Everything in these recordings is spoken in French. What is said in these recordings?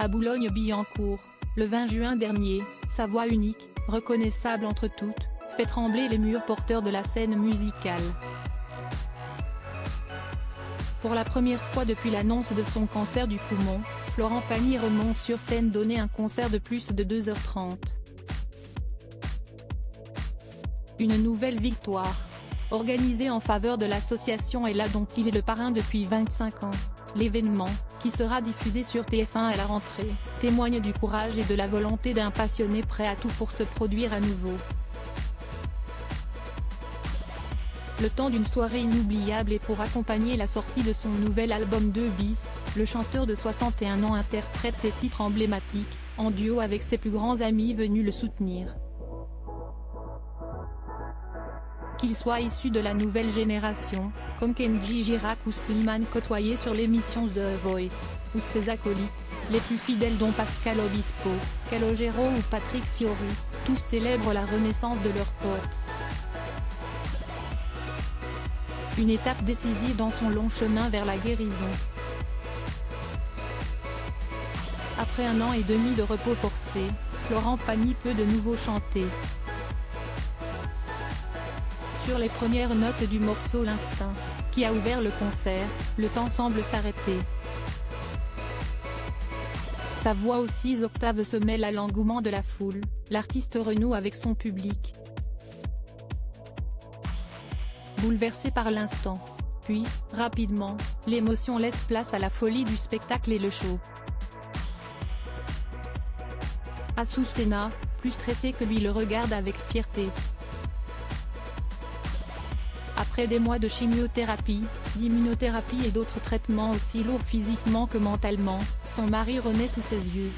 à Boulogne-Billancourt, le 20 juin dernier, sa voix unique, reconnaissable entre toutes, fait trembler les murs porteurs de la scène musicale. Pour la première fois depuis l'annonce de son cancer du poumon, Florent Pagny remonte sur scène donner un concert de plus de 2h30. Une nouvelle victoire. Organisée en faveur de l'association Ella dont il est le parrain depuis 25 ans, l'événement, qui sera diffusé sur TF1 à la rentrée, témoigne du courage et de la volonté d'un passionné prêt à tout pour se produire à nouveau. Le temps d'une soirée inoubliable et pour accompagner la sortie de son nouvel album 2 bis, le chanteur de 61 ans interprète ses titres emblématiques, en duo avec ses plus grands amis venus le soutenir. Qu'ils soient issus de la nouvelle génération, comme Kenji Girac ou Slimane côtoyés sur l'émission The Voice, ou ses acolytes, les plus fidèles dont Pascal Obispo, Calogero ou Patrick Fiori, tous célèbrent la renaissance de leur pote. Une étape décisive dans son long chemin vers la guérison. Après 1 an et demi de repos forcé, Florent Pagny peut de nouveau chanter. Sur les premières notes du morceau L'Instinct, qui a ouvert le concert, le temps semble s'arrêter. Sa voix aux 6 octaves se mêle à l'engouement de la foule, l'artiste renoue avec son public. Bouleversé par l'instant. Puis, rapidement, l'émotion laisse place à la folie du spectacle et le show. Azucena, plus stressé que lui, le regarde avec fierté. Après des mois de chimiothérapie, d'immunothérapie et d'autres traitements aussi lourds physiquement que mentalement, son mari renaît sous ses yeux.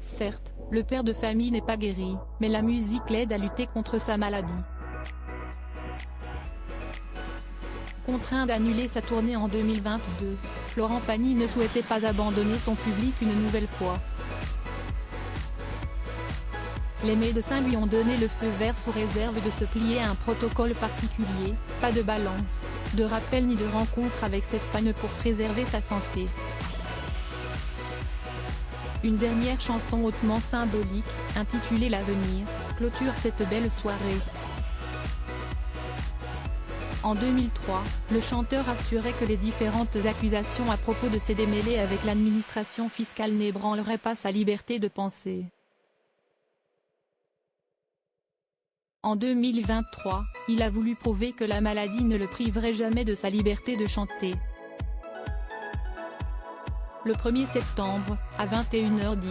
Certes, le père de famille n'est pas guéri, mais la musique l'aide à lutter contre sa maladie. Contraint d'annuler sa tournée en 2022, Florent Pagny ne souhaitait pas abandonner son public une nouvelle fois. Les médecins lui ont donné le feu vert sous réserve de se plier à un protocole particulier, pas de balance, de rappel ni de rencontre avec ses fans pour préserver sa santé. Une dernière chanson hautement symbolique, intitulée L'Avenir, clôture cette belle soirée. En 2003, le chanteur assurait que les différentes accusations à propos de ses démêlés avec l'administration fiscale n'ébranleraient pas sa liberté de penser. En 2023, il a voulu prouver que la maladie ne le priverait jamais de sa liberté de chanter. Le 1er septembre, à 21h10.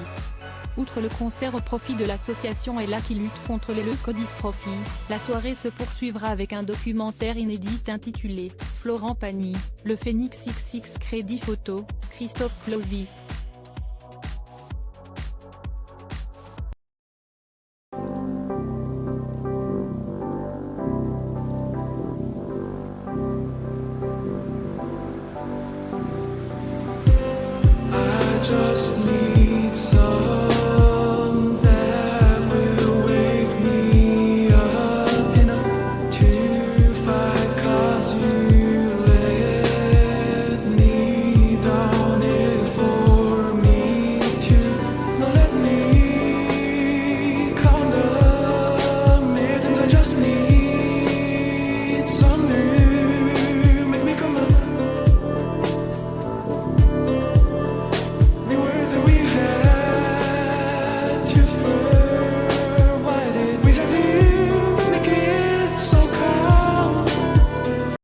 Outre le concert au profit de l'association Ella qui lutte contre les leucodystrophies, la soirée se poursuivra avec un documentaire inédit intitulé « Florent Pagny, le Phénix XX Crédit Photo, Christophe Clovis ».